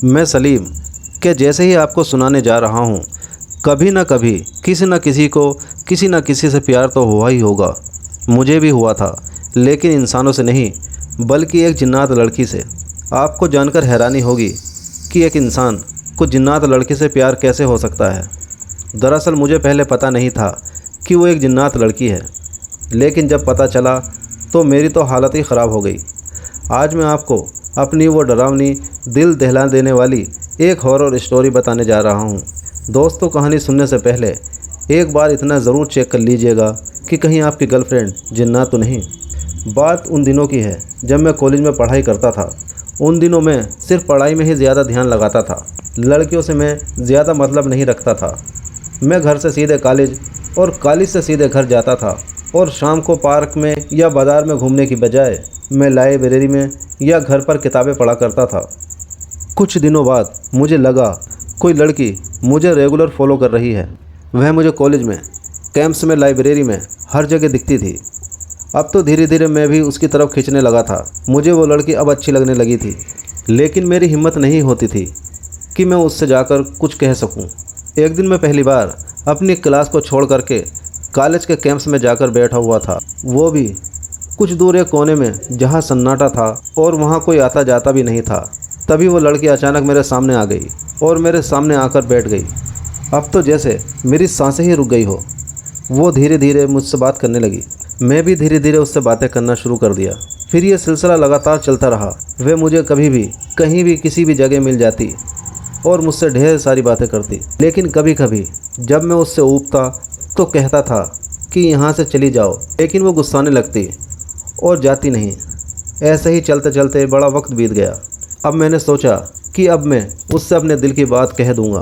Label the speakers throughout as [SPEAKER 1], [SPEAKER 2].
[SPEAKER 1] मैं सलीम के जैसे ही आपको सुनाने जा रहा हूँ। कभी ना कभी किसी न किसी को किसी न किसी से प्यार तो हुआ ही होगा। मुझे भी हुआ था, लेकिन इंसानों से नहीं बल्कि एक जिन्नात लड़की से। आपको जानकर हैरानी होगी कि एक इंसान को जिन्नात लड़की से प्यार कैसे हो सकता है। दरअसल मुझे पहले पता नहीं था कि वो एक जिन्नात लड़की है, लेकिन जब पता चला तो मेरी तो हालत ही ख़राब हो गई। आज मैं आपको अपनी वो डरावनी दिल दहला देने वाली एक हॉरर स्टोरी बताने जा रहा हूँ। दोस्तों, कहानी सुनने से पहले एक बार इतना ज़रूर चेक कर लीजिएगा कि कहीं आपकी गर्लफ्रेंड जिन्नात तो नहीं। बात उन दिनों की है जब मैं कॉलेज में पढ़ाई करता था। उन दिनों मैं सिर्फ पढ़ाई में ही ज़्यादा ध्यान लगाता था। लड़कियों से मैं ज़्यादा मतलब नहीं रखता था। मैं घर से सीधे कॉलेज और कॉलेज से सीधे घर जाता था, और शाम को पार्क में या बाज़ार में घूमने की बजाय मैं लाइब्रेरी में या घर पर किताबें पढ़ा करता था। कुछ दिनों बाद मुझे लगा कोई लड़की मुझे रेगुलर फॉलो कर रही है। वह मुझे कॉलेज में, कैंप्स में, लाइब्रेरी में, हर जगह दिखती थी। अब तो धीरे धीरे मैं भी उसकी तरफ खींचने लगा था। मुझे वो लड़की अब अच्छी लगने लगी थी, लेकिन मेरी हिम्मत नहीं होती थी कि मैं उससे जाकर कुछ कह सकूं। एक दिन मैं पहली बार अपनी क्लास को छोड़ करके कॉलेज के कैंप्स में जाकर बैठा हुआ था, वो भी कुछ दूर एक कोने में जहाँ सन्नाटा था और वहाँ कोई आता जाता भी नहीं था। तभी वो लड़की अचानक मेरे सामने आ गई और मेरे सामने आकर बैठ गई। अब तो जैसे मेरी सांसें ही रुक गई हो। वो धीरे धीरे मुझसे बात करने लगी। मैं भी धीरे धीरे उससे बातें करना शुरू कर दिया। फिर ये सिलसिला लगातार चलता रहा। वह मुझे कभी भी, कहीं भी, किसी भी जगह मिल जाती और मुझसे ढेर सारी बातें करती। लेकिन कभी कभी जब मैं उससे ऊबता तो कहता था कि यहाँ से चली जाओ, लेकिन वो गुस्साने लगती और जाती नहीं। ऐसे ही चलते चलते बड़ा वक्त बीत गया। अब मैंने सोचा कि अब मैं उससे अपने दिल की बात कह दूँगा।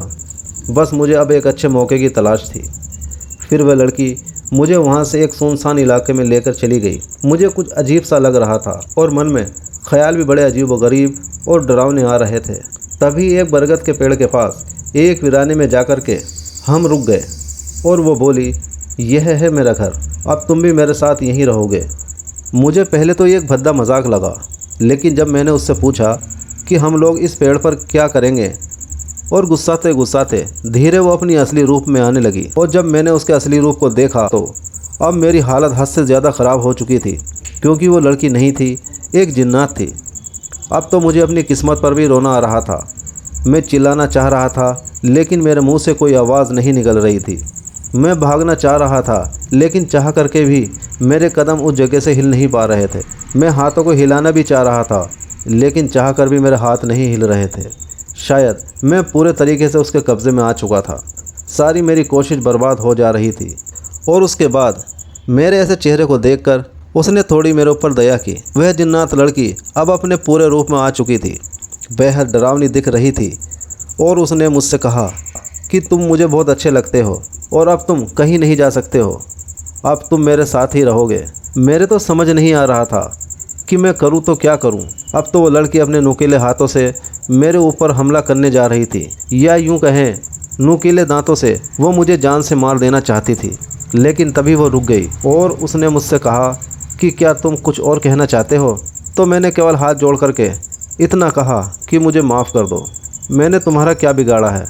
[SPEAKER 1] बस मुझे अब एक अच्छे मौके की तलाश थी। फिर वह लड़की मुझे वहाँ से एक सुनसान इलाके में लेकर चली गई। मुझे कुछ अजीब सा लग रहा था और मन में ख्याल भी बड़े अजीब व गरीब और डरावने आ रहे थे। तभी एक बरगद के पेड़ के पास एक वीराने में जाकर के हम रुक गए और वो बोली, यह है मेरा घर, अब तुम भी मेरे साथ यहीं रहोगे। मुझे पहले तो ये एक भद्दा मजाक लगा, लेकिन जब मैंने उससे पूछा कि हम लोग इस पेड़ पर क्या करेंगे, और गुस्साते गुस्साते धीरे वो अपनी असली रूप में आने लगी। और जब मैंने उसके असली रूप को देखा तो अब मेरी हालत हद से ज़्यादा ख़राब हो चुकी थी, क्योंकि वो लड़की नहीं थी, एक जिन्नात थी। अब तो मुझे अपनी किस्मत पर भी रोना आ रहा था। मैं चिल्लाना चाह रहा था, लेकिन मेरे मुंह से कोई आवाज़ नहीं निकल रही थी। मैं भागना चाह रहा था, लेकिन चाह करके भी मेरे कदम उस जगह से हिल नहीं पा रहे थे। मैं हाथों को हिलाना भी चाह रहा था, लेकिन चाह कर भी मेरे हाथ नहीं हिल रहे थे। शायद मैं पूरे तरीके से उसके कब्ज़े में आ चुका था। सारी मेरी कोशिश बर्बाद हो जा रही थी। और उसके बाद मेरे ऐसे चेहरे को देखकर उसने थोड़ी मेरे ऊपर दया की। वह जिन्नात लड़की अब अपने पूरे रूप में आ चुकी थी, बेहद डरावनी दिख रही थी, और उसने मुझसे कहा कि तुम मुझे बहुत अच्छे लगते हो और अब तुम कहीं नहीं जा सकते हो, अब तुम मेरे साथ ही रहोगे। मेरे तो समझ नहीं आ रहा था कि मैं करूं तो क्या करूं। अब तो वो लड़की अपने नुकीले हाथों से मेरे ऊपर हमला करने जा रही थी, या यूं कहें नुकीले दांतों से वो मुझे जान से मार देना चाहती थी। लेकिन तभी वो रुक गई और उसने मुझसे कहा कि क्या तुम कुछ और कहना चाहते हो? तो मैंने केवल हाथ जोड़ करके इतना कहा कि मुझे माफ़ कर दो, मैंने तुम्हारा क्या बिगाड़ा है,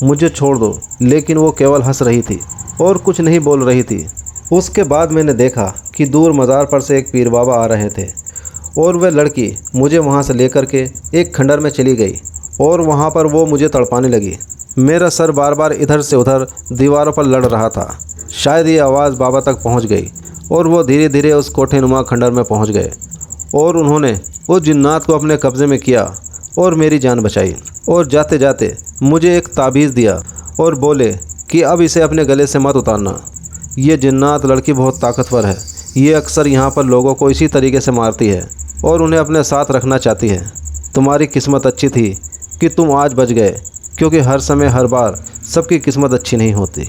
[SPEAKER 1] मुझे छोड़ दो। लेकिन वो केवल हंस रही थी और कुछ नहीं बोल रही थी। उसके बाद मैंने देखा कि दूर मज़ार पर से एक पीर बाबा आ रहे थे, और वह लड़की मुझे वहाँ से लेकर के एक खंडर में चली गई और वहाँ पर वो मुझे तड़पाने लगी। मेरा सर बार बार इधर से उधर दीवारों पर लड़ रहा था। शायद ये आवाज़ बाबा तक पहुँच गई और वो धीरे धीरे उस कोठेनुमा खंडर में पहुँच गए, और उन्होंने उस जिन्नात को अपने कब्ज़े में किया और मेरी जान बचाई। और जाते जाते मुझे एक ताबीज़ दिया और बोले कि अब इसे अपने गले से मत उतारना। ये जिन्नात लड़की बहुत ताकतवर है, ये अक्सर यहाँ पर लोगों को इसी तरीके से मारती है और उन्हें अपने साथ रखना चाहती है। तुम्हारी किस्मत अच्छी थी कि तुम आज बच गए, क्योंकि हर समय हर बार सबकी किस्मत अच्छी नहीं होती।